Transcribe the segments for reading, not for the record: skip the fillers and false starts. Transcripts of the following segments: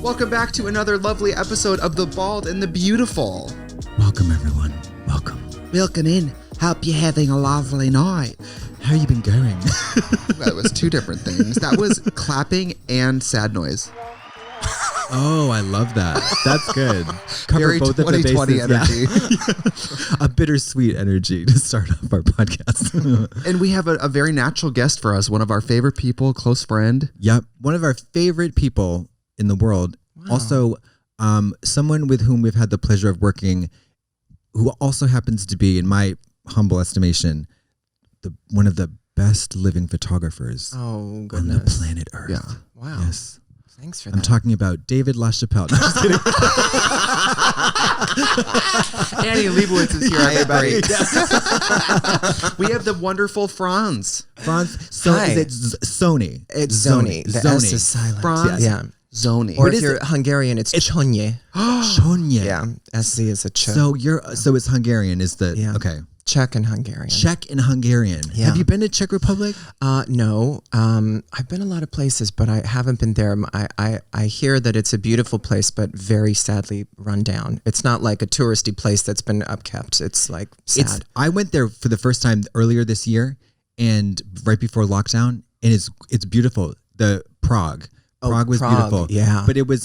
Welcome back to another lovely episode of The Bald and the Beautiful. Welcome, everyone. Welcome. Welcome in. Hope you're having a lovely night. How you been going? That was two different things. That was clapping and sad noise. Oh, I love that. That's good. Cover Very both of the 2020 bases. energy. A bittersweet energy to start off our podcast. And we have a very natural guest for us, one of our favorite people, close friend. Yep. One of our favorite people in the world. Wow. Also, someone with whom we've had the pleasure of working, who also happens to be, in my humble estimation, one of the best living photographers on the planet Earth. Yeah. Wow. Yes. Thanks for that. I'm talking about David LaChapelle. No, just kidding. Annie Leibowitz is here, everybody. We have the wonderful Franz. Franz Szony. Is it Szony? It's Szony. The S is silent. Franz Szony. Szony. Or if you're Hungarian, it's Czonye. Czonye. Yeah. SC is a ch. So it's Hungarian is the okay. Czech and Hungarian. Czech and Hungarian. Yeah. Have you been to Czech Republic? No. I've been a lot of places, but I haven't been there. I hear that it's a beautiful place, but very sadly run down. It's not like a touristy place that's been upkept. It's like sad. I went there for the first time earlier this year, and right before lockdown, and it's beautiful. Prague was beautiful. Yeah, but it was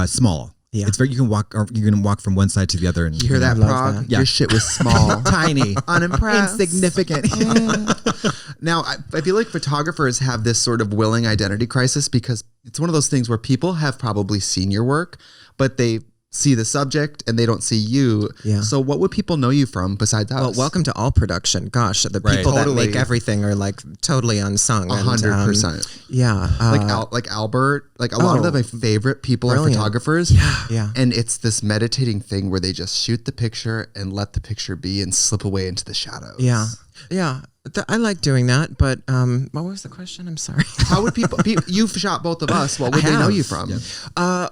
small. Yeah, it's very. You can walk from one side to the other, and you hear that, Prague? That. Yeah. Your shit was small, tiny, unimpressed, insignificant. Now, I feel like photographers have this sort of willing identity crisis because it's one of those things where people have probably seen your work, but they see the subject and they don't see you. Yeah. So what would people know you from besides us? Well, welcome to all production. Gosh, the people that make everything are like totally unsung. 100%. Yeah. Like Albert, like a lot of my favorite people are photographers. Yeah. And it's this meditating thing where they just shoot the picture and let the picture be and slip away into the shadows. Yeah. Yeah. I like doing that, but what was the question? I'm sorry. How would people you've shot both of us. What would they know you from? Yeah.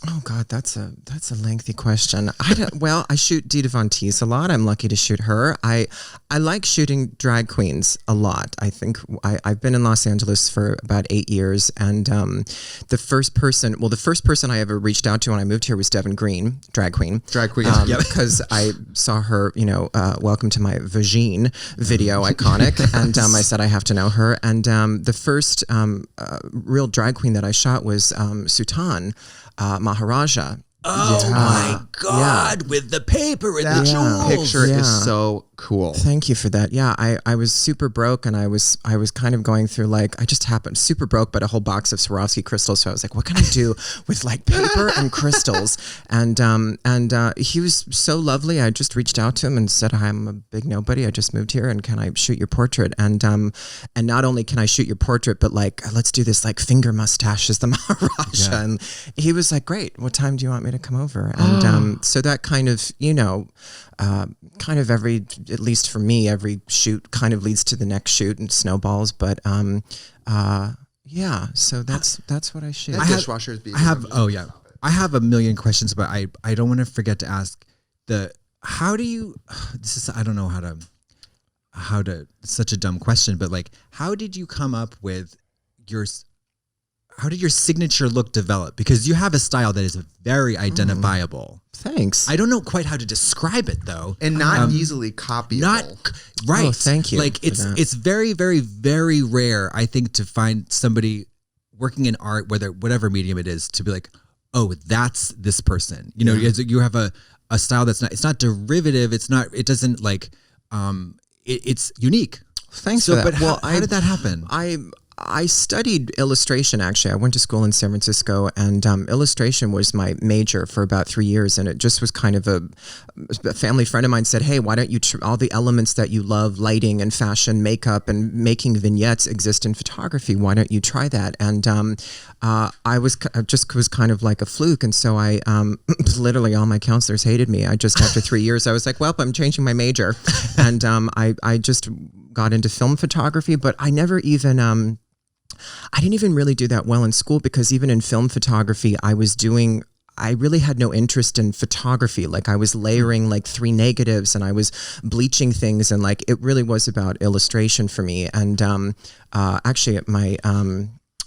Oh God, that's a lengthy question. I shoot Dita Von Teese a lot. I'm lucky to shoot her. I like shooting drag queens a lot. I think I've been in Los Angeles for about 8 years, and the first person I ever reached out to when I moved here was Devin Green, drag queen. Because I saw her, Welcome to My Vagine video, iconic, and I said I have to know her. And the first real drag queen that I shot was Sultan Maharaja. Oh my God! With the paper and the jewels. Picture is so cool. Thank you for that. Yeah, I was super broke, and I was kind of going through I just happened super broke, but a whole box of Swarovski crystals. So I was like, what can I do with paper and crystals? And he was so lovely. I just reached out to him and said, I'm a big nobody. I just moved here, and can I shoot your portrait? And not only can I shoot your portrait, but let's do this finger mustache as the Maharaja. Yeah. And he was like, great. What time do you want me to come over? And so that kind of at least for me, every shoot kind of leads to the next shoot and snowballs. But so that's what I shoot. I have a million questions, but I don't want to forget to ask I don't know how to it's such a dumb question, but how did you come up with how did your signature look develop? Because you have a style that is very identifiable. Thanks. I don't know quite how to describe it though. And not easily copyable. Right. Oh, thank you. It's very, very, very rare, I think, to find somebody working in art, whatever medium it is, to be like, oh, that's this person. You have a style it's not derivative. It's unique. Thanks for that. But how did that happen? I studied illustration, actually. I went to school in San Francisco, and illustration was my major for about 3 years. And it just was kind of a family friend of mine said, hey, why don't you all the elements that you love, lighting and fashion, makeup and making vignettes exist in photography. Why don't you try that? And I was kind of like a fluke. And so I literally all my counselors hated me. I just, after 3 years, I was like, well, I'm changing my major. And I just got into film photography, but I never even... I didn't even really do that well in school, because even in film photography, I really had no interest in photography. I was layering 3 negatives, and I was bleaching things, and it really was about illustration for me. And actually at my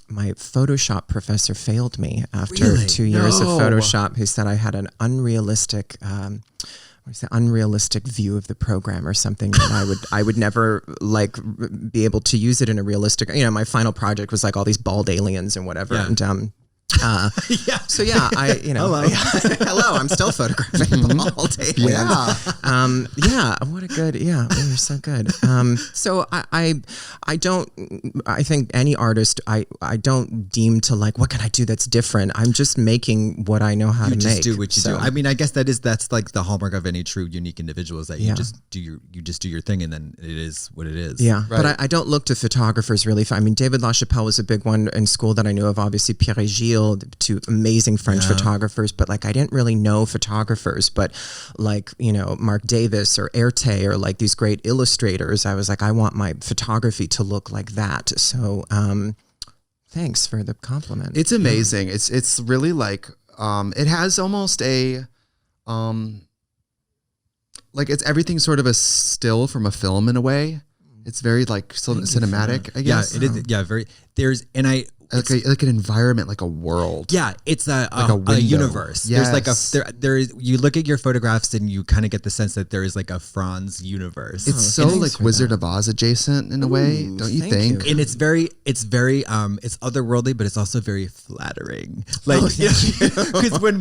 my Photoshop professor failed me after Really? 2 years of No. Photoshop. Who said I had an unrealistic. Unrealistic view of the program or something that I would never like be able to use it in a realistic, my final project was like all these bald aliens and whatever. Yeah. And Yeah. so yeah, Hello. hello, I'm still photographing bald aliens. Yeah. What a good, you're so good. So I don't, I think any artist, I don't deem to like, what can I do that's different? I'm just making what I know how to just make. do what you do. I mean, I guess that's like the hallmark of any true unique individual is that you just do your thing and then it is what it is. Yeah, Right. but I don't look to photographers really. I mean, David LaChapelle was a big one in school that I knew of. Obviously, Pierre et Gilles, two amazing French photographers. But like, I didn't really know photographers. But like, Mark Davis or Erte or like these great illustrators, I was like, I want my photography to look like that. So, thanks for the compliment. It's amazing. It's really like it has almost a like it's everything sort of a still from a film in a way. It's very like cinematic, I guess. Yeah, it is. Yeah, very. There's and I. Like an environment, like a world. Yeah, it's a window. universe. Yes. There's like there is. You look at your photographs and you kind of get the sense that there is like a Franz universe. It's so like Wizard of Oz adjacent in a way, don't you thank think? you. and it's very it's otherworldly, but it's also very flattering. Like because when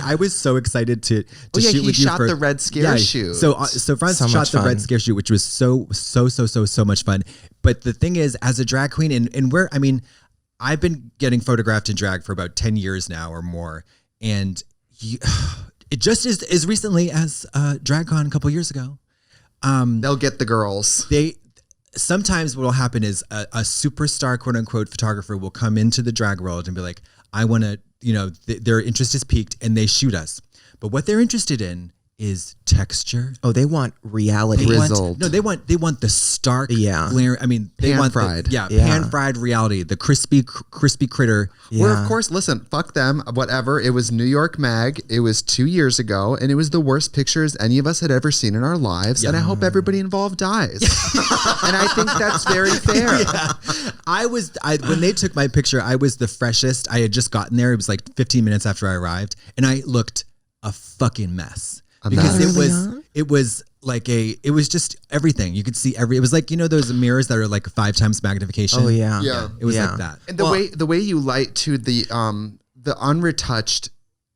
I was so excited to shoot he with you shot for the Red Scare shoot. So Franz So shot much the fun. Red Scare shoot, which was so much fun. But the thing is, as a drag queen, and where I mean. I've been getting photographed in drag for about 10 years now or more. And it just is as recently as DragCon a couple years ago. They'll get the girls. Sometimes what will happen is a superstar, quote unquote, photographer will come into the drag world and be like, I want to, their interest is piqued and they shoot us. But what they're interested in is texture. Oh, they want reality. Grizzled. They want the stark, Yeah. glare. I mean, they want Pan-fried. pan-fried reality, the crispy critter. Where Yeah. of course, listen, fuck them, whatever. It was New York Mag. It was 2 years ago, and it was the worst pictures any of us had ever seen in our lives. And I hope everybody involved dies. And I think that's very fair. When they took my picture, I was the freshest. I had just gotten there. It was like 15 minutes after I arrived, and I looked a fucking mess. Because it was just everything. You could see it was like, those mirrors that are like 5 times magnification. Oh yeah. Yeah. It was like that. And the way you light to the unretouched,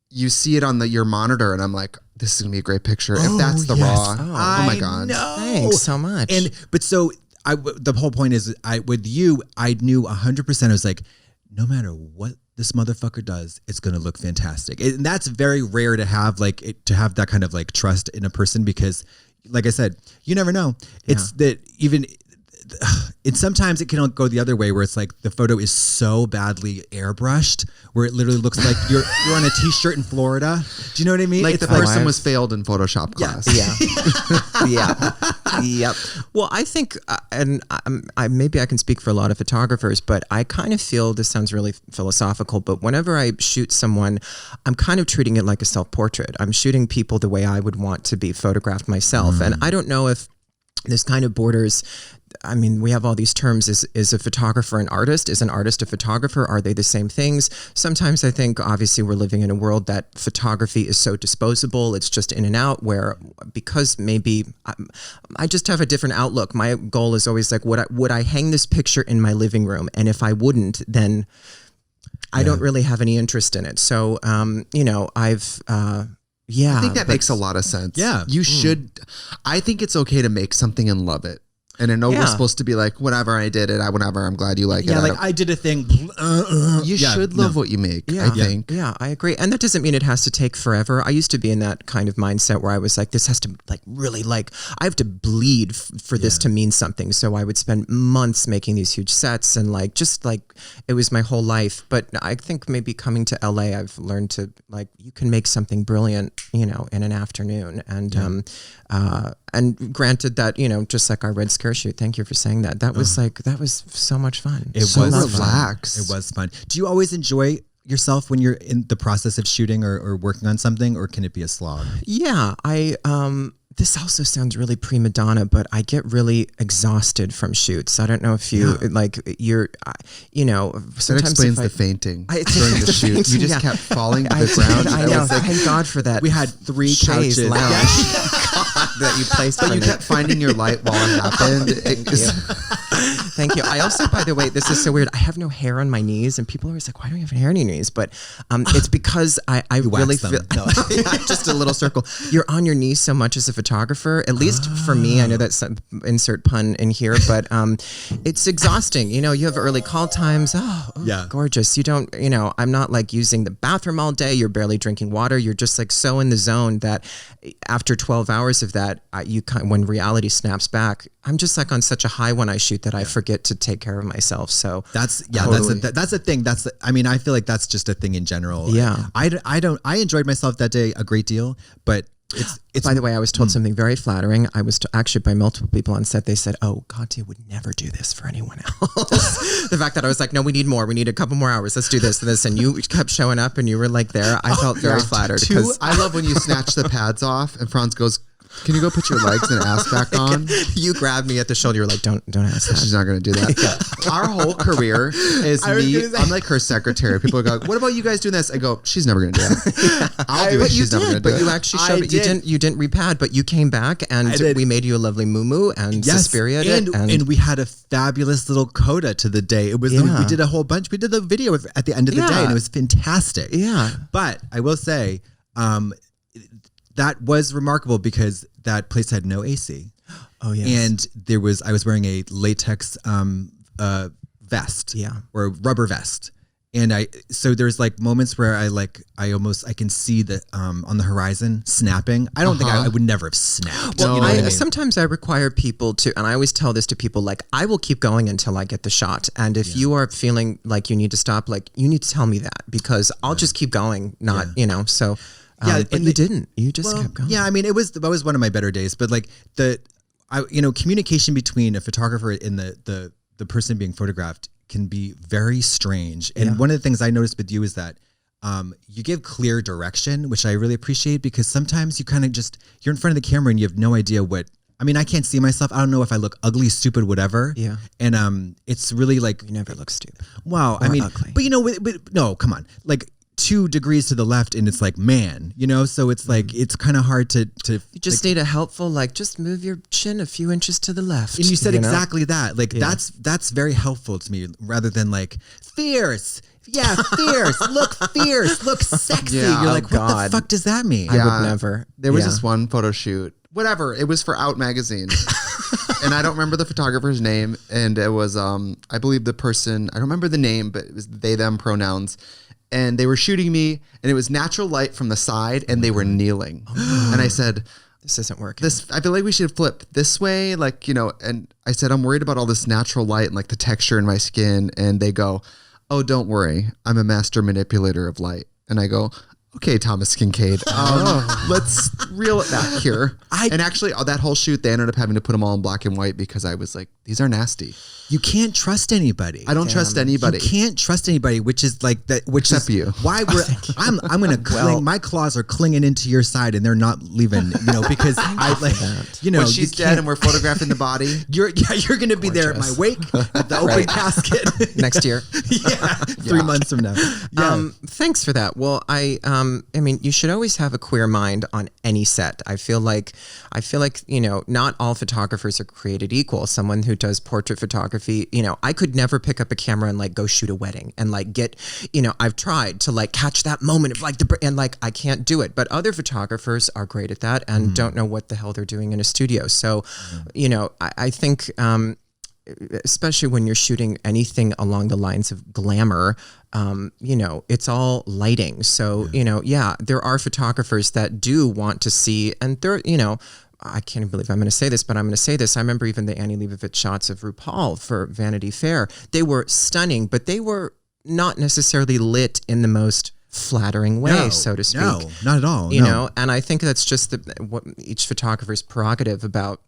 you see it on your monitor, and I'm like, this is gonna be a great picture. If that's the raw, oh my god, Thanks so much. The whole point is, with you, I knew 100%. I was like, no matter what this motherfucker does, it's going to look fantastic. And that's very rare to have, to have that kind of like trust in a person, because like I said, you never know. It's that even sometimes it can go the other way, where it's like the photo is so badly airbrushed where it literally looks like you're on a t-shirt in Florida. Do you know what I mean? like It's the person was failed in Photoshop class. Yep. Well, I think, and maybe I can speak for a lot of photographers, but I kind of feel, this sounds really philosophical, but whenever I shoot someone, I'm kind of treating it like a self-portrait. I'm shooting people the way I would want to be photographed myself. And I don't know if this kind of borders, I mean, we have all these terms. Is a photographer an artist? Is an artist a photographer? Are they the same things? Sometimes I think, obviously, we're living in a world that photography is so disposable. It's just in and out, where because maybe I just have a different outlook. My goal is always like, would I hang this picture in my living room? And if I wouldn't, then I don't really have any interest in it. So, I think that makes a lot of sense. Yeah. You should. I think it's okay to make something and love it. And I know we're supposed to be like, whatever, I did it. Whatever, I'm glad you like it. Yeah, like I did a thing. You should love what you make, I think. Yeah, I agree. And that doesn't mean it has to take forever. I used to be in that kind of mindset where I was like, this has to really I have to bleed for this to mean something. So I would spend months making these huge sets and it was my whole life. But I think maybe coming to LA, I've learned to you can make something brilliant, in an afternoon. And granted that, just like our Red Scare shoot, thank you for saying that. That was that was so much fun. It So was relaxed. It was fun. Do you always enjoy yourself when you're in the process of shooting or working on something, or can it be a slog? Yeah, this also sounds really prima donna, but I get really exhausted from shoots. I don't know if you sometimes That explains the fainting during the shoot. fainting, You just kept falling to the ground. I know. Thank God for that. We had 3 chaise couches. lounge that you placed. But you kept finding your light while it happened. Thank you. I also, by the way, this is so weird. I have no hair on my knees, and people are always like, "Why don't you have hair on your knees?" But it's because I really feel just a little circle. You're on your knees so much as a photographer. At least for me, I know that's insert pun in here, but it's exhausting. You have early call times. Gorgeous. You don't. I'm not like using the bathroom all day. You're barely drinking water. You're just like so in the zone that after 12 hours of that, when reality snaps back, I'm just like on such a high when I shoot that I forget to take care of myself. So that's totally. that's a thing. I feel like that's just a thing in general. Yeah. I enjoyed myself that day a great deal, but it's by the way, I was told something very flattering. I was actually by multiple people on set. They said, "Oh, Katya would never do this for anyone else." The fact that I was like, "No, we need more. We need a couple more hours. Let's do this and this." And you kept showing up, and you were like there. I felt very flattered because I love when you snatch the pads off, and Franz goes, "Can you go put your legs and ass back on?" You grabbed me at the shoulder. You're like, "Don't ask that." She's not going to do that. Our whole career is me. I'm like her secretary. People go, "What about you guys doing this?" I go, "She's never going to do that." I'll do it. She's never going to do it. But you actually showed it. You didn't repad, but you came back and we made you a lovely muumuu and Suspiria and we had a fabulous little coda to the day. It was we did a whole bunch. We did the video at the end of the day, and it was fantastic. Yeah, but I will say, that was remarkable because that place had no AC. Oh yeah, and I was wearing a latex vest, or rubber vest, and so there's like moments where I can see the on the horizon snapping. I don't think I would never have snapped. Well, sometimes I require people to, and I always tell this to people, like I will keep going until I get the shot, and if you are feeling like you need to stop, like you need to tell me that because I'll just keep going. So. But you didn't. You just kept going. Yeah, I mean, that was one of my better days. But like communication between a photographer and the person being photographed can be very strange. And one of the things I noticed with you is that you give clear direction, which I really appreciate because sometimes you kind of you're in front of the camera and you have no idea what. I mean, I can't see myself. I don't know if I look ugly, stupid, whatever. Yeah. And it's really like you never look stupid. Wow. I mean, ugly. But no, come on, like. 2 degrees to the left and it's like man, so it's like it's kind of hard to you just need a helpful just move your chin a few inches to the left. And you said exactly that. Like that's very helpful to me rather than like fierce. Yeah, fierce. Look fierce. Look sexy. Yeah. You're like, what the fuck does that mean? I would never. There was this one photo shoot. Whatever. It was for Out magazine. And I don't remember the photographer's name. And it was I believe the person, I don't remember the name, but it was they, them pronouns. And they were shooting me, and it was natural light from the side, and they were kneeling. And I said, "This isn't working. I feel like we should flip this way, And I said, "I'm worried about all this natural light and like the texture in my skin." And they go, "Oh, don't worry, I'm a master manipulator of light." And I go, "Okay, Thomas Kincaid, let's reel it back here." And actually, that whole shoot, they ended up having to put them all in black and white because I was like, "These are nasty." You can't trust anybody. I don't trust anybody. You can't trust anybody, which is like that. Which Except is you. Why I'm going to cling. My claws are clinging into your side, and they're not leaving. Because when she's dead and we're photographing the body, you're going to be there at my wake at the open casket next year. 3 months from now. Yeah. Thanks for that. Well, I mean, you should always have a queer mind on any set. I feel like not all photographers are created equal. Someone who does portrait photography, I could never pick up a camera and go shoot a wedding and get, I've tried to catch that moment of I can't do it. But other photographers are great at that and don't know what the hell they're doing in a studio. So, I think, especially when you're shooting anything along the lines of glamour, it's all lighting. So, there are photographers that do want to see, and they're, I can't even believe I'm going to say this, but I'm going to say this. I remember even the Annie Leibovitz shots of RuPaul for Vanity Fair. They were stunning, but they were not necessarily lit in the most flattering way, so to speak. No, not at all. You know, and I think that's just what each photographer's prerogative about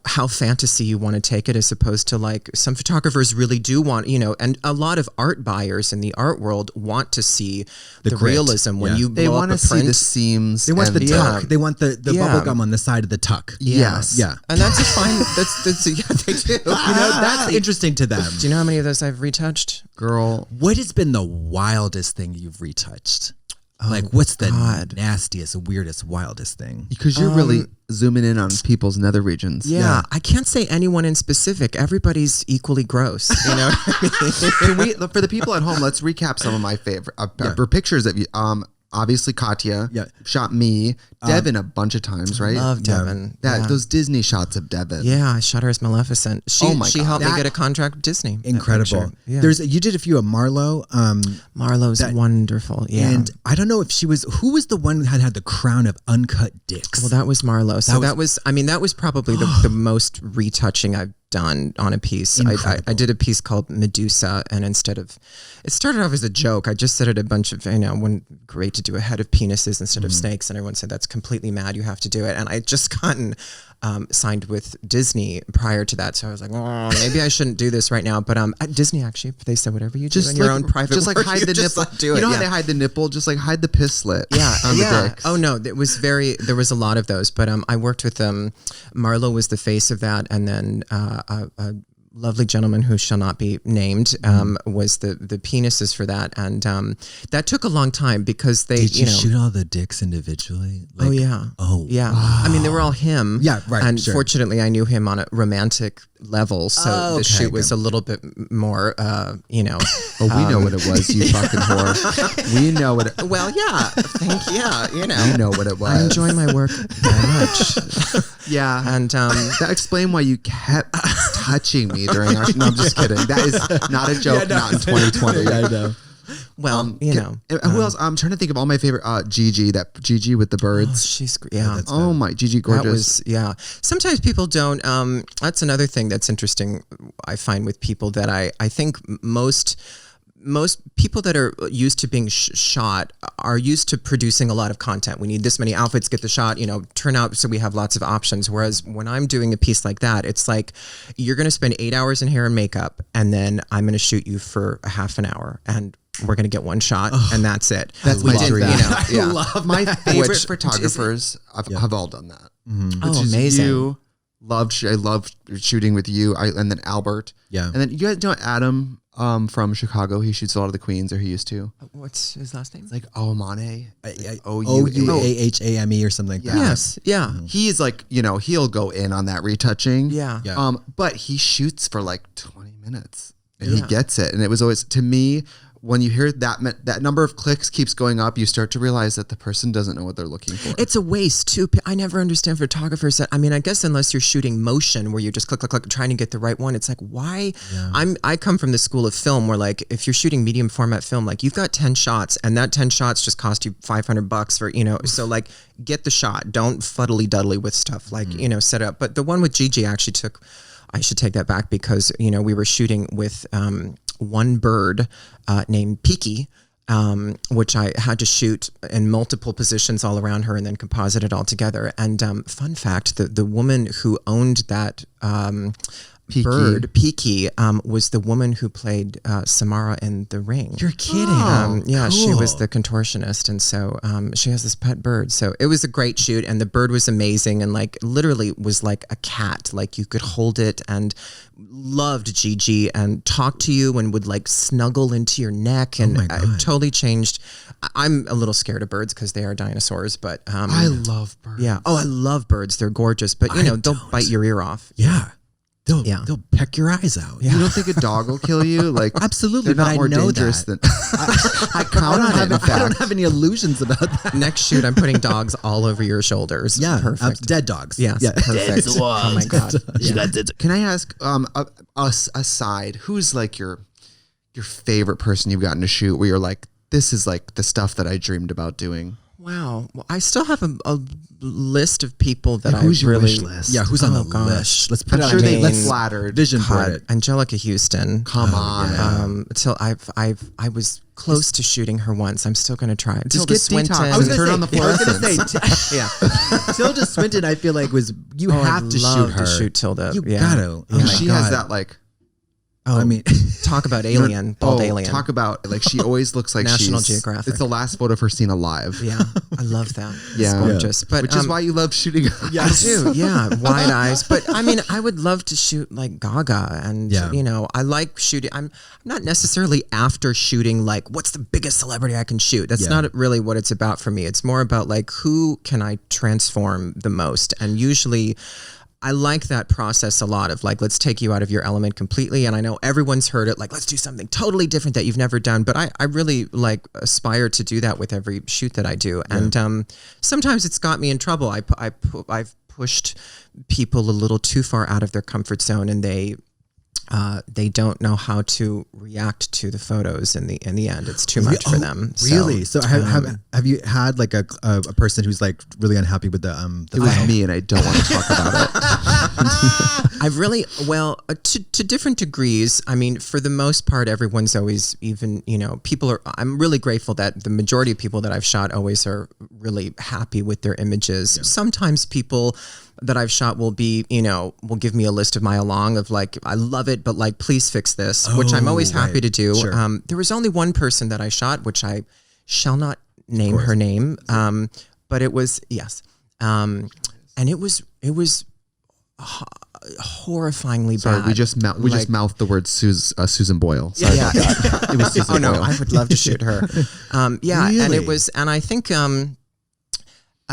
how fantasy you want to take it, as opposed to like some photographers really do want, and a lot of art buyers in the art world want to see the grit. realism when you They blow want up to a print. see the seams. They want the tuck. Yeah. They want the bubble gum on the side of the tuck. Yes. Yeah. And that's a fine, that's yeah, they do. That's interesting to them. Do you know how many of those I've retouched? Girl. What has been the wildest thing you've retouched? Like, what's the nastiest, weirdest, wildest thing? Because you're really zooming in on people's nether regions. Yeah, I can't say anyone in specific. Everybody's equally gross. Can we, for the people at home, let's recap some of my favorite pictures of you. Obviously, Katya shot me. Devin a bunch of times, right? Love Devin. Those Disney shots of Devin. Yeah, I shot her as Maleficent. She God. helped me get a contract with Disney. Incredible. Yeah. You did a few of Marlo. Marlo's wonderful. Yeah. And I don't know if who was the one who had the crown of uncut dicks? Well, that was Marlo. So that was probably the most retouching I've done on a piece. I did a piece called Medusa, and it started off as a joke. I just said it a bunch of, great to do a head of penises instead of snakes, and everyone said that's completely mad, you have to do it. And I just gotten signed with Disney prior to that, so I was like, oh, maybe I shouldn't do this right now. But at Disney, actually, they said whatever you do in your own private just work, like hide the just nipple. do it. You know how they hide the nipple? Just like hide the piss slit. Yeah, on the dicks. Oh no, there was a lot of those. But I worked with Marlo was the face of that, and then a lovely gentleman who shall not be named was the penises for that, and that took a long time because they Did you shoot all the dicks individually? Oh yeah. Oh yeah. wow. I mean, they were all him. Yeah, right. And sure. fortunately, I knew him on a romantic level, so the shoot was a little bit more, Oh, we know what it was, you fucking whore. We know what it. Well, yeah. We know what it was. I enjoy my work very much. Yeah. And that explains why you kept touching me during our. No, I'm just kidding. That is not a joke. Not in 2020. I know. Well, who else? I'm trying to think of all my favorite. Gigi with the birds. Oh, she's my Gigi, gorgeous. That was, Sometimes people don't. That's another thing that's interesting. I find with people that I think most people that are used to being shot are used to producing a lot of content. We need this many outfits, get the shot, turn out so we have lots of options. Whereas when I'm doing a piece like that, it's like you're going to spend 8 hours in hair and makeup, and then I'm going to shoot you for a half an hour, and we're going to get one shot, and that's it. That's my dream. I love my favorite photographers have all done that. Mm-hmm. Oh, amazing. You. I loved shooting with you, and then Albert. Yeah. And then you guys know Adam from Chicago. He shoots a lot of the queens, or he used to. What's his last name? It's like Omane. Ouahame or something like that. Yes. Yeah. He's like, he'll go in on that retouching. Yeah. But he shoots for like 20 minutes and he gets it. And it was always, to me, when you hear that number of clicks keeps going up, you start to realize that the person doesn't know what they're looking for. It's a waste too. I never understand photographers that, I guess unless you're shooting motion where you're just click, click, click, trying to get the right one. It's like, why? Yeah. I come from the school of film where like, if you're shooting medium format film, like you've got 10 shots and that 10 shots just cost you $500 for, so like get the shot. Don't fuddly duddly with stuff like, set up. But the one with Gigi actually I should take that back because, we were shooting with, one bird named Peaky, which I had to shoot in multiple positions all around her and then composite it all together. And fun fact, the woman who owned that bird, Peaky, was the woman who played Samara in The Ring. You're kidding. Yeah, cool. She was the contortionist, and so she has this pet bird. So it was a great shoot, and the bird was amazing, and like literally was like a cat. Like you could hold it, and loved Gigi and talked to you and would like snuggle into your neck, and it totally changed. I'm a little scared of birds because they are dinosaurs, but I love birds. Yeah. Oh, I love birds. They're gorgeous, but they'll bite your ear off. Yeah. They'll peck your eyes out. Yeah. You don't think a dog will kill you? Like absolutely, they're not but more I know dangerous that. than I count on it. I don't have any illusions about that. Next shoot, I'm putting dogs all over your shoulders. Yeah, perfect. Dead dogs. Yes, yeah. perfect. Oh my god. Yeah. Can I ask aside, who's like your favorite person you've gotten to shoot where you're like, this is like the stuff that I dreamed about doing? Wow. Well, I still have a list of people that I who's your really. wish list? Yeah, who's on the gosh. list? Let's put I'm it sure on they the get let's flattered. vision God, board it. Angelica Houston. Come on. Until I was close to shooting her once. I'm still going to try. Just Tilda get Swinton. detox I was and gonna turn on the fluorescents. Yeah. Tilda Swinton, I feel like you have to shoot love her. to shoot Tilda. You yeah. gotta. Oh And my she God. has that like. Oh, I mean, talk about alien, bald alien. Talk about like she always looks like National she's. Geographic. It's the last photo of her seen alive. Yeah, I love that. Yeah. It's gorgeous. But Which is why you love shooting. I do, yeah, wide eyes. But I mean, I would love to shoot like Gaga, and you know, I like shooting. I'm not necessarily after shooting like what's the biggest celebrity I can shoot. That's not really what it's about for me. It's more about like who can I transform the most, and usually. I like that process a lot of like, let's take you out of your element completely. And I know everyone's heard it, like, let's do something totally different that you've never done. But I really like aspire to do that with every shoot that I do. Yeah. And sometimes it's got me in trouble. I've pushed people a little too far out of their comfort zone, and they don't know how to react to the photos in the end. It's too much for them. Really? So have you had like a person who's like really unhappy with the It was me, and I don't want to talk about it. I've really, to different degrees. I mean, for the most part, everyone's always even, you know, I'm really grateful that the majority of people that I've shot always are really happy with their images. Yeah. Sometimes people that I've shot will be, you know, will give me a list of mile long of like, I love it, but like, please fix this, which I'm always happy to do. Sure. There was only one person that I shot, which I shall not name her name. But it was, and it was horrifyingly bad. We just mouthed the word Susan Boyle. Sorry about that. It was Susan Boyle. I would love to shoot her. Really? And it was, and I think,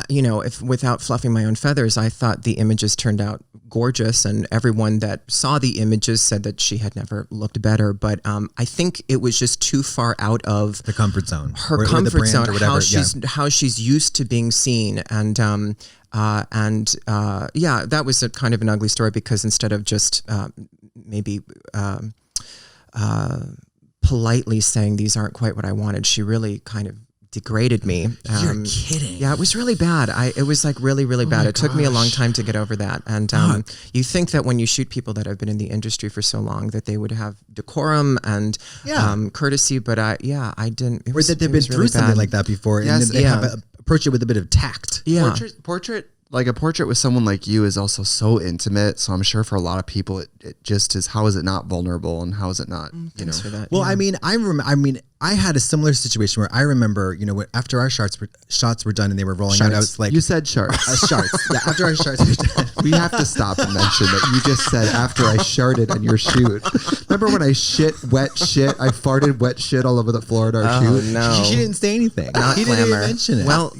you know, if without fluffing my own feathers, I thought the images turned out gorgeous, and everyone that saw the images said that she had never looked better. But I think it was just too far out of the comfort zone, her comfort zone, how she's used to being seen, and that was a kind of an ugly story, because instead of just maybe politely saying these aren't quite what I wanted, she really kind of degraded me. You're kidding. Yeah, it was really bad. It was like really, really bad. It took me a long time to get over that. And you think that when you shoot people that have been in the industry for so long, that they would have decorum and courtesy, but I didn't. Or that they've been through something like that before, and they have approach it with a bit of tact. Yeah. Portrait, like a portrait with someone like you is also so intimate. So I'm sure for a lot of people, it just is. How is it not vulnerable, and how is it not? Thanks for that. Well, I mean, I had a similar situation where I remember, you know, after our shots were done and they were rolling out, I was like, you said sharts. Sharts. Yeah, after our shots were done. We have to stop and mention that you just said after I sharted on your shoot. Remember when I I farted wet shit all over the floor at our shoot? No. She didn't say anything. Not he glamour. didn't even mention it. Well,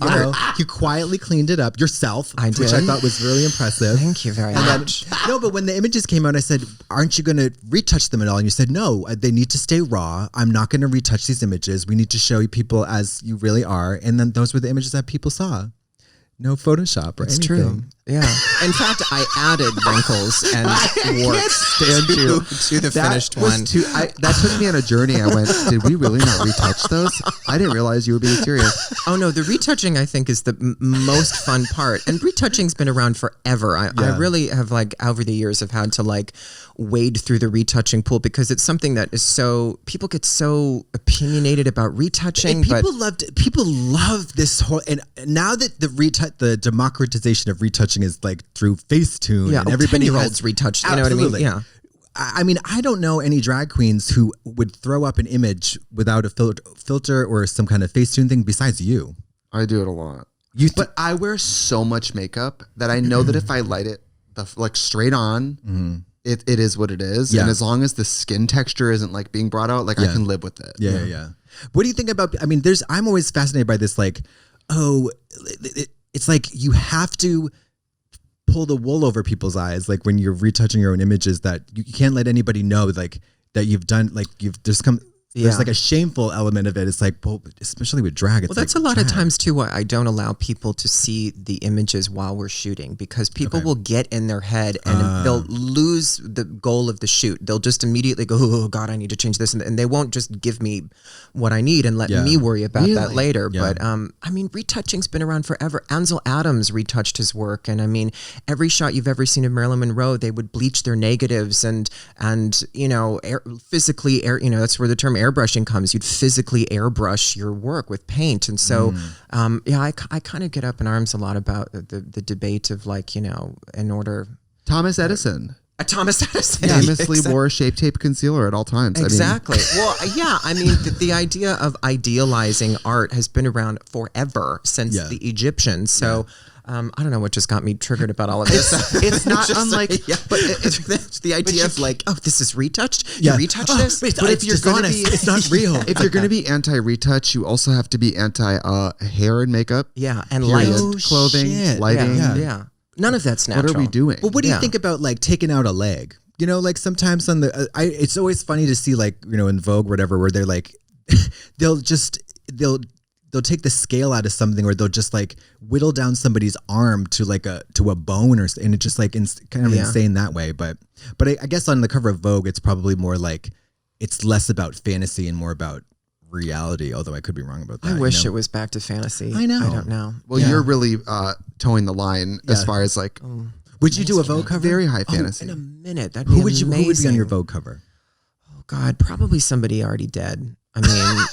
you quietly cleaned it up yourself, I did. which I thought was really impressive. Thank you very much. No, but when the images came out, I said, aren't you going to retouch them at all? And you said, no, they need to stay raw. I'm not going to retouch these images. We need to show you people as you really are. And then those were the images that people saw. No Photoshop or anything. True. Yeah. In fact, I added wrinkles and warts to the finished one. That took me on a journey. I went, did we really not retouch those? I didn't realize you were being serious. Oh no, the retouching I think is the most fun part. And retouching's been around forever. I really have like over the years have had to like wade through the retouching pool, because it's something that is so, people get so opinionated about retouching. People love this whole, and now that the democratization of retouching is like through Facetune, and everybody 10-year-olds retouch. You know what I mean? Yeah. I mean, I don't know any drag queens who would throw up an image without a filter or some kind of Facetune thing besides you. I do it a lot. But I wear so much makeup that I know that if I light it like straight on, it is what it is. Yeah. And as long as the skin texture isn't like being brought out, like I can live with it. Yeah. What do you think about, I mean, I'm always fascinated by this, like, it's like you have to pull the wool over people's eyes, like when you're retouching your own images, that you can't let anybody know like that you've done, like there's like a shameful element of it. It's like, well, especially with drag. It's that's like a lot drag. of times too why I don't allow people to see the images while we're shooting, because people will get in their head and they'll lose knows the goal of the shoot. They'll just immediately go, oh God, I need to change this. And they won't just give me what I need and let me worry about that later. Yeah. But I mean, retouching's been around forever. Ansel Adams retouched his work. And I mean, every shot you've ever seen of Marilyn Monroe, they would bleach their negatives and you know, physically, you know, that's where the term airbrushing comes. You'd physically airbrush your work with paint. And so, yeah, I kind of get up in arms a lot about the debate of like, you know, in order. Thomas Edison. Thomas Edison famously wore a Shape Tape concealer at all times. Exactly. Well, yeah. I mean, the idea of idealizing art has been around forever since the Egyptians. So. I don't know what just got me triggered about all of this. It's not unlike, but it's the idea of like, oh, this is retouched. You retouch this, but if you're going to be, it's not real. If you're going to be anti-retouch, you also have to be anti-hair and makeup. Yeah, and light, clothing, lighting. Yeah. None of that's natural. What are we doing? Well, what do you think about like taking out a leg? You know, like sometimes on the, it's always funny to see like, you know, in Vogue or whatever, where they're like, they'll take the scale out of something, or they'll just like whittle down somebody's arm to like a bone, and it's just like kind of insane that way. But I guess on the cover of Vogue, it's probably more like it's less about fantasy and more about reality. Although I could be wrong about that. I wish it was back to fantasy. I know. I don't know. Well, you're really towing the line as far as like. Would you do a Vogue cover? Very high fantasy. In a minute, that'd be amazing. Who would be on your Vogue cover? Oh God, probably somebody already dead. I mean.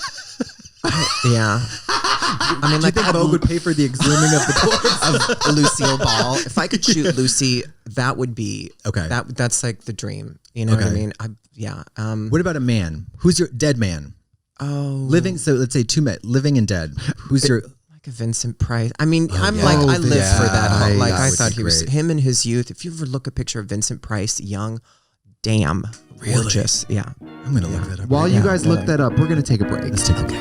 Yeah. I mean, do you think Vogue would pay for the exhuming of the corpse of Lucille Ball? If I could shoot Lucy, that would be okay. That's like the dream. You know what I mean? What about a man? Who's your dead man? Oh, living. So let's say two men, living and dead. Who's your like a Vincent Price? I mean, I live for that. Like I thought he was him in his youth. If you ever look a picture of Vincent Price, young, damn, gorgeous. Yeah, I'm gonna look that up. While you guys look that up, we're gonna take a break. Let's take a break.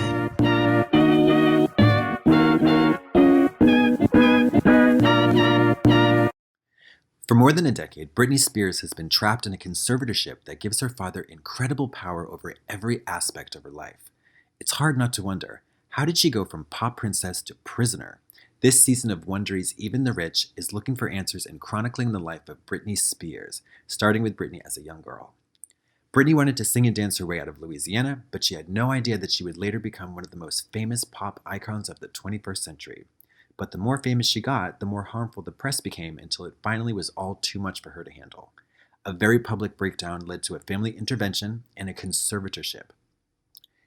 For more than a decade, Britney Spears has been trapped in a conservatorship that gives her father incredible power over every aspect of her life. It's hard not to wonder, how did she go from pop princess to prisoner? This season of Wondery's Even the Rich is looking for answers and chronicling the life of Britney Spears, starting with Britney as a young girl. Britney wanted to sing and dance her way out of Louisiana, but she had no idea that she would later become one of the most famous pop icons of the 21st century. But the more famous she got, the more harmful the press became until it finally was all too much for her to handle. A very public breakdown led to a family intervention and a conservatorship.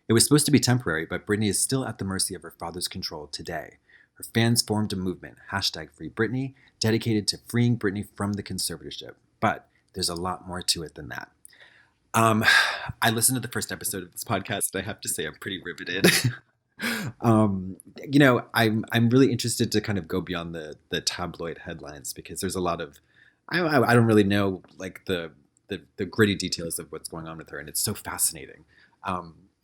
It was supposed to be temporary, but Britney is still at the mercy of her father's control today. Her fans formed a movement, #FreeBritney, dedicated to freeing Britney from the conservatorship. But there's a lot more to it than that. I listened to the first episode of this podcast, and I have to say I'm pretty riveted. You know, I'm really interested to kind of go beyond the tabloid headlines, because there's a lot of I don't really know like the gritty details of what's going on with her, and it's so fascinating.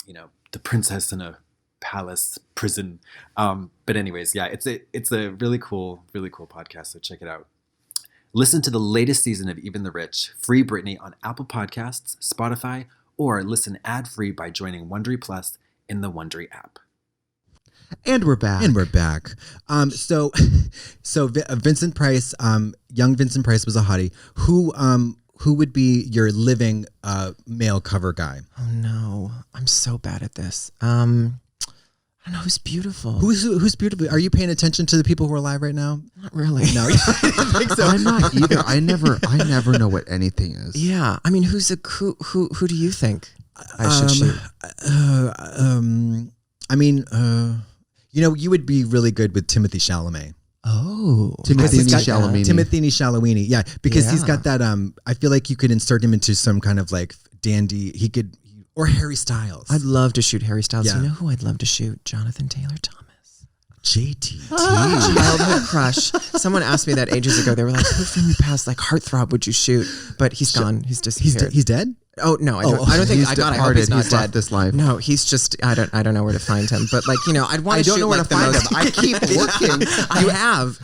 You know, the princess in a palace prison. But anyways, yeah, it's a really cool podcast. So check it out. Listen to the latest season of Even the Rich, Free Britney, on Apple Podcasts, Spotify, or listen ad-free by joining Wondery Plus in the Wondery app. And we're back. So Vincent Price, young Vincent Price was a hottie. Who would be your living male cover guy? Oh no, I'm so bad at this. I don't know who's beautiful. Who's beautiful? Are you paying attention to the people who are alive right now? Not really. No, I think so. I'm not either. I never know what anything is. Yeah, I mean, who do you think I should shoot? I mean, you know, you would be really good with Timothy Chalamet. Oh, Timothy Chalamet. Yeah, because he's got that. I feel like you could insert him into some kind of like dandy. He could, or Harry Styles. I'd love to shoot Harry Styles. Yeah. You know who I'd love to shoot? Jonathan Taylor Thomas. JTT. Childhood crush. Someone asked me that ages ago. They were like, who from your past like heartthrob would you shoot? But he's gone. He's disappeared. He's dead? Oh no, I don't think. I hope he's not dead. Left this life. No, he's just. I don't know where to find him. But like, you know, I'd want to shoot like the most. I keep looking.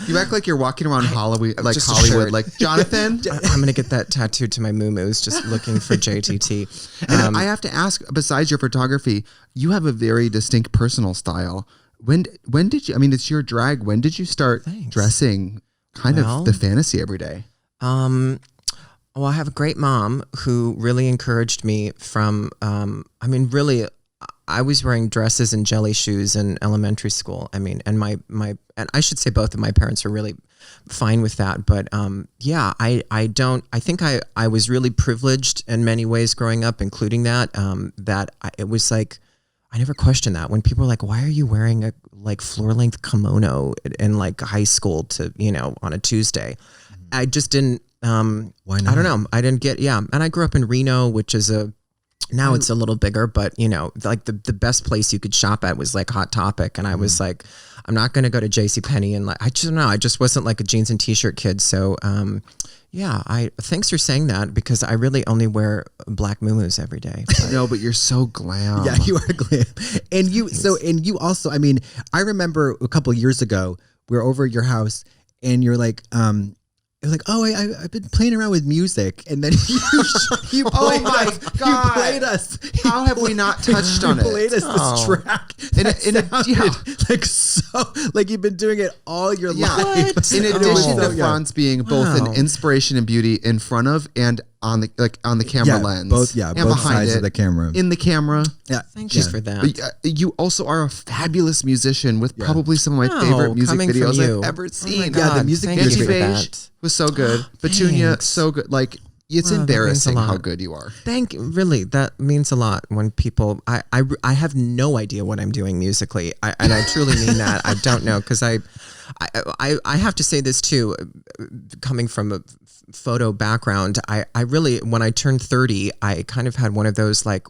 You act like you're walking around Hollywood, like just Hollywood, assured. like Jonathan. I'm gonna get that tattooed to my moo-moos, just looking for JTT. And I have to ask, besides your photography, you have a very distinct personal style. When did you? I mean, it's your drag. When did you start dressing kind of the fantasy every day? Well, I have a great mom who really encouraged me from, really, I was wearing dresses and jelly shoes in elementary school. I mean, and and I should say both of my parents are really fine with that. But I think I was really privileged in many ways growing up, including that, it was like, I never questioned that when people were like, why are you wearing a like floor length kimono in like high school to, on a Tuesday? I just didn't, why not? I don't know. I didn't get, and I grew up in Reno, which is now it's a little bigger, but like the best place you could shop at was like Hot Topic. And I was like, I'm not going to go to JCPenney. And like, I just wasn't like a jeans and t-shirt kid. So, thanks for saying that because I really only wear black muumuus every day. No, but you're so glam. Yeah, you are glam. And you also, I mean, I remember a couple of years ago, we were over at your house and you're like, oh, I've been playing around with music, and then you played us. God. You played us. How have we not touched on you it? played us this track. Like so, like you've been doing it all your life. In addition to Franz being both an inspiration and beauty in front of and on the camera lens, both behind sides of the camera, in the camera. Yeah, thank you for that. But, you also are a fabulous musician with probably some of my favorite music videos I've ever seen. The music Beige was so good. Petunia, so good. Like it's embarrassing how good you are. Thank you. Really, that means a lot when people. I have no idea what I'm doing musically, and I truly mean that. I don't know because I have to say this too, coming from a photo background. I really, when I turned 30, I kind of had one of those like,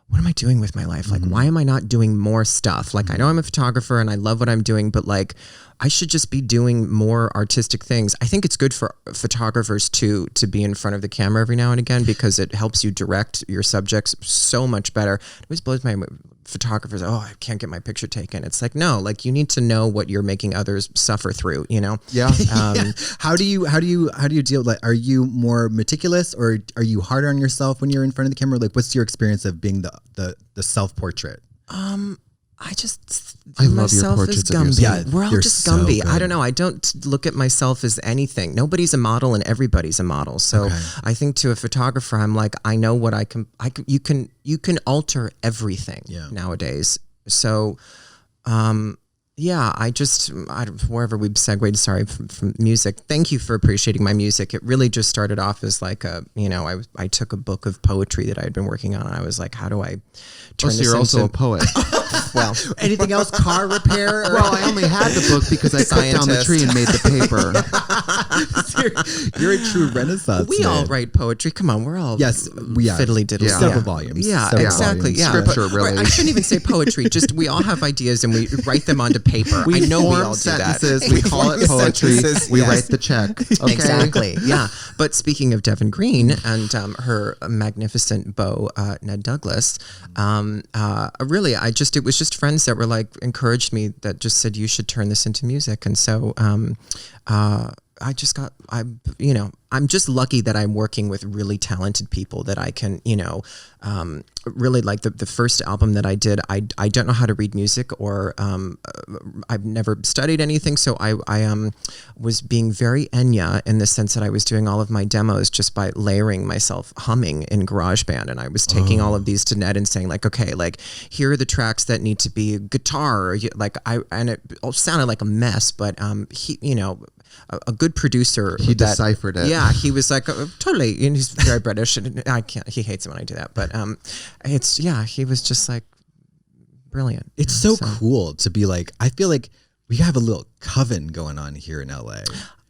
what am I doing with my life? Like, why am I not doing more stuff? Like, I know I'm a photographer and I love what I'm doing, but like, I should just be doing more artistic things. I think it's good for photographers to be in front of the camera every now and again because it helps you direct your subjects so much better. It always blows my photographers. Oh, I can't get my picture taken. It's like, no, like you need to know what you're making others suffer through, Yeah. How do you deal? Like, are you more meticulous or are you harder on yourself when you're in front of the camera? Like, what's your experience of being the self-portrait? I love your myself portraits as of Gumby. yourself. We're all You're just so Gumby. good. I don't know. I don't look at myself as anything. Nobody's a model and everybody's a model. So I think to a photographer, I'm like, I know what you can alter everything nowadays. So, wherever we've segued, from music. Thank you for appreciating my music. It really just started off as like I took a book of poetry that I had been working on and I was like, how do I turn this you're into... also a poet. Well, Anything else? Car repair? Well, I only had the book because I cut down the tree and made the paper. You're a true Renaissance we man. all write poetry. Come on, we're all fiddly diddly. Yeah. Several volumes. Yeah, Several exactly. volumes. Yeah, Scripture, but, really. I shouldn't even say poetry. Just we all have ideas and we write them onto paper. I know we all do that. Sentences. We call it poetry. Sentences, We yes. write the check. Okay. Exactly. Yeah. But speaking of Devin Green and her magnificent beau, Ned Douglas, really, it was just friends that were like encouraged me that just said you should turn this into music, and so I'm just lucky that I'm working with really talented people that I can, really like the first album that I did. I don't know how to read music or I've never studied anything. So I was being very Enya in the sense that I was doing all of my demos just by layering myself humming in GarageBand. And I was taking all of these to Ned and saying like, okay, like here are the tracks that need to be guitar. And it all sounded like a mess, but he, a good producer. He deciphered it. Yeah, he was like totally. And he's very British, and I can't. He hates it when I do that, but he was just like brilliant. It's so cool to be like. I feel like we have a little coven going on here in LA.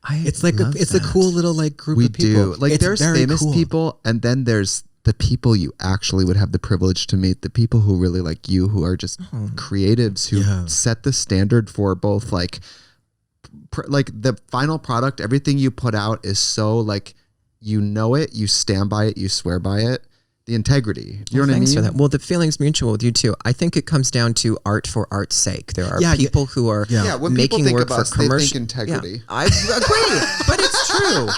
It's like it's a cool little like group We of people. do. Like It's there's very famous cool. people, and then there's the people you actually would have the privilege to meet, the people who really like you, who are just creatives who set the standard for both like the final product. Everything you put out is so like, it, you stand by it, you swear by it. The integrity. You know what I mean? Thanks for that. Well, the feeling's mutual with you too. I think it comes down to art for art's sake. There are people who are when making people think work of for us, they commercial. think integrity. Yeah, I agree, but it's true.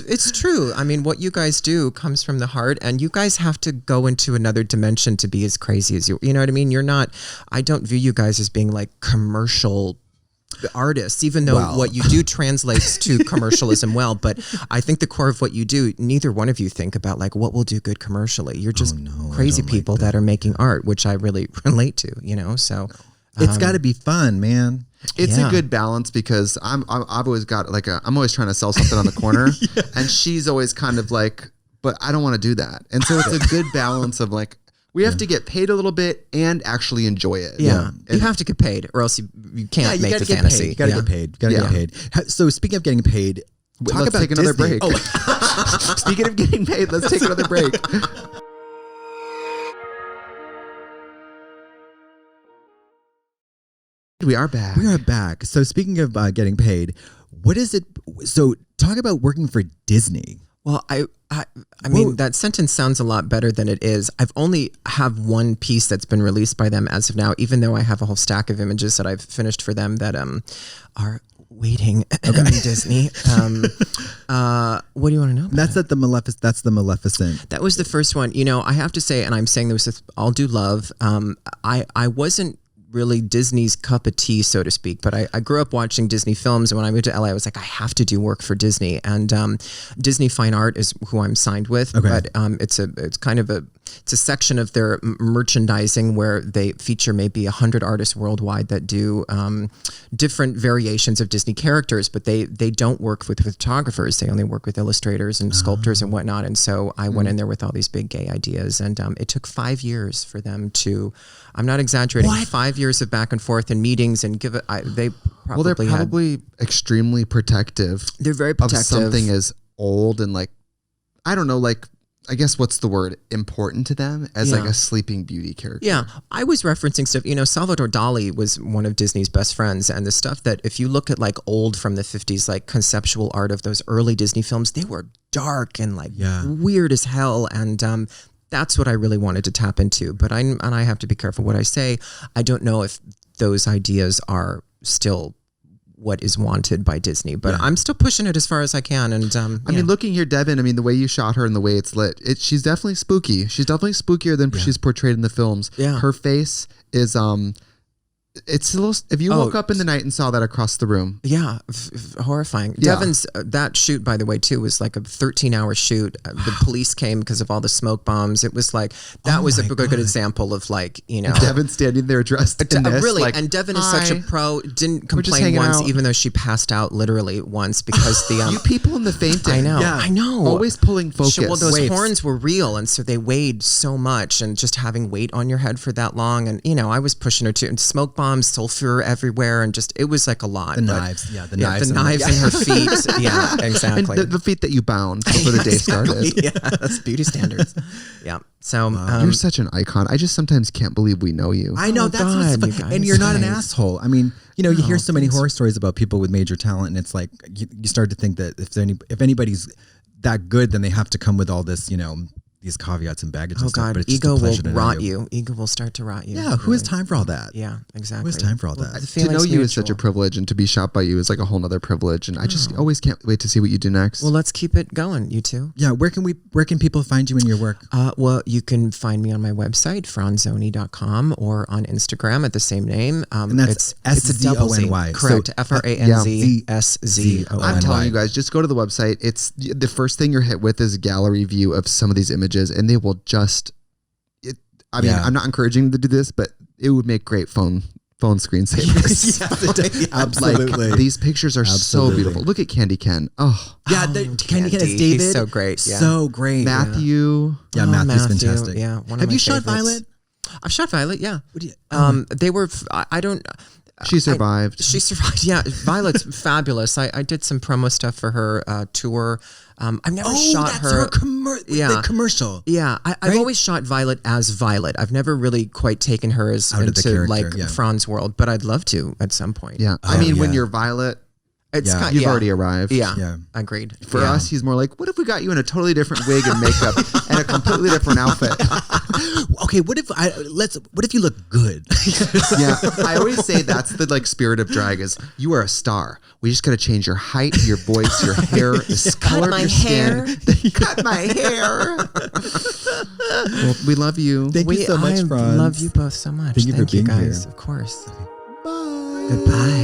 It's true. I mean, what you guys do comes from the heart, and you guys have to go into another dimension to be as crazy as you. You know what I mean? You're not. I don't view you guys as being like commercial artists, even though what you do translates to commercialism well. But I think the core of what you do, neither one of you think about like what will do good commercially. You're just crazy people that are making art, which I really relate to, you know? So it's got to be fun, man. It's a good balance because I've always got like I'm always trying to sell something on the corner and she's always kind of like, but I don't want to do that. And so it's a good balance of like, we have to get paid a little bit and actually enjoy it. Yeah. You have to get paid or else you can't make the fantasy. You got to get paid. You got to get paid. So speaking of getting paid, let's take another break. Oh. Speaking of getting paid, let's take another break. We are back. We are back. So speaking of getting paid, what is it? So talk about working for Disney. Well, I mean, that sentence sounds a lot better than it is. I've only have one piece that's been released by them as of now, even though I have a whole stack of images that I've finished for them that are waiting in Disney. What do you want to know? That's the Maleficent. That was the first one. You know, I have to say, and I'm saying this with all due love, I wasn't really Disney's cup of tea, so to speak, but I grew up watching Disney films, and when I moved to LA, I was like, I have to do work for Disney, and Disney Fine Art is who I'm signed with, but it's a section of their merchandising where they feature maybe 100 artists worldwide that do different variations of Disney characters, but they don't work with photographers. They only work with illustrators and sculptors and whatnot. And so I went in there with all these big gay ideas, and it took 5 years for them to, I'm not exaggerating, 5 years of back and forth and meetings and they're probably extremely protective. They're very protective of something as old and like, I don't know, like, I guess what's the word, important to them as like a Sleeping Beauty character. Yeah. I was referencing stuff, you know, Salvador Dali was one of Disney's best friends, and the stuff that if you look at like old from the 50s, like conceptual art of those early Disney films, they were dark and like weird as hell. And that's what I really wanted to tap into. But I have to be careful what I say. I don't know if those ideas are still what is wanted by Disney, but I'm still pushing it as far as I can. And I mean, looking here, Devin, I mean, the way you shot her and the way it's lit, she's definitely spooky. She's definitely spookier than she's portrayed in the films. Yeah. Her face is it's a little, if you woke up in the night and saw that across the room. Yeah, horrifying. Devin's, that shoot, by the way, too, was like a 13-hour shoot. The police came because of all the smoke bombs. It was like, that was a good example of like, you know. Devin standing there dressed in this. Really, like, and Devin is such a pro, didn't complain once, even though she passed out literally once because the... you people in the fainting. I know, I know. Always pulling focus. Well, those horns were real, and so they weighed so much, and just having weight on your head for that long, and, you know, I was pushing her too, and smoke bombs, sulfur everywhere, and just, it was like a lot. The knives in her feet. Yeah, exactly. And the feet that you bound before the day started. Yeah, that's beauty standards. Yeah. So you're such an icon. I just sometimes can't believe we know you. I know, that's what's fun. And you're not an asshole. I mean, you know, you hear so many horror stories about people with major talent, and it's like you start to think that if anybody's that good, then they have to come with all this, you know, these caveats and baggage and stuff. But it's ego will rot you. Ego will start to rot you. Yeah, really. Who has time for all that? Yeah, exactly. Who has time for all that? To know you is such a privilege, and to be shot by you is like a whole nother privilege. And I just always can't wait to see what you do next. Well, let's keep it going, you two. Yeah, where can people find you in your work? Well, you can find me on my website, franzszony.com, or on Instagram at the same name. And that's S-Z-O-N-Y. Correct. Franzszony. I'm telling you guys, just go to the website. It's the first thing you're hit with is a gallery view of some of these images, and they will just. I mean, I'm not encouraging them to do this, but it would make great phone screensavers. Yes, absolutely. Like, these pictures are so beautiful. Look at Candy Ken. Oh, yeah, Candy Ken is David. He's so great. Yeah. So great. Matthew. Yeah, Matthew's fantastic. Yeah. Have you shot Violet? I've shot Violet. Yeah. They were. I don't. She survived. She survived. Yeah, Violet's fabulous. I did some promo stuff for her tour. I've never shot her. The commercial. Yeah, I've always shot Violet as Violet. I've never really quite taken her as into like Franz world, but I'd love to at some point. Yeah, I mean, when you're Violet, you've already arrived. Yeah, agreed. For us, he's more like, what if we got you in a totally different wig and makeup and a completely different outfit? Okay, what if you look good? Yeah, I always say that's the like spirit of drag is you are a star. We just got to change your height, your voice, your hair, the color of your skin. Cut my hair. Well, we love you. Thank you so much, Franz. I love you both so much. Thank you for being guys. here. Of course. Bye. Goodbye.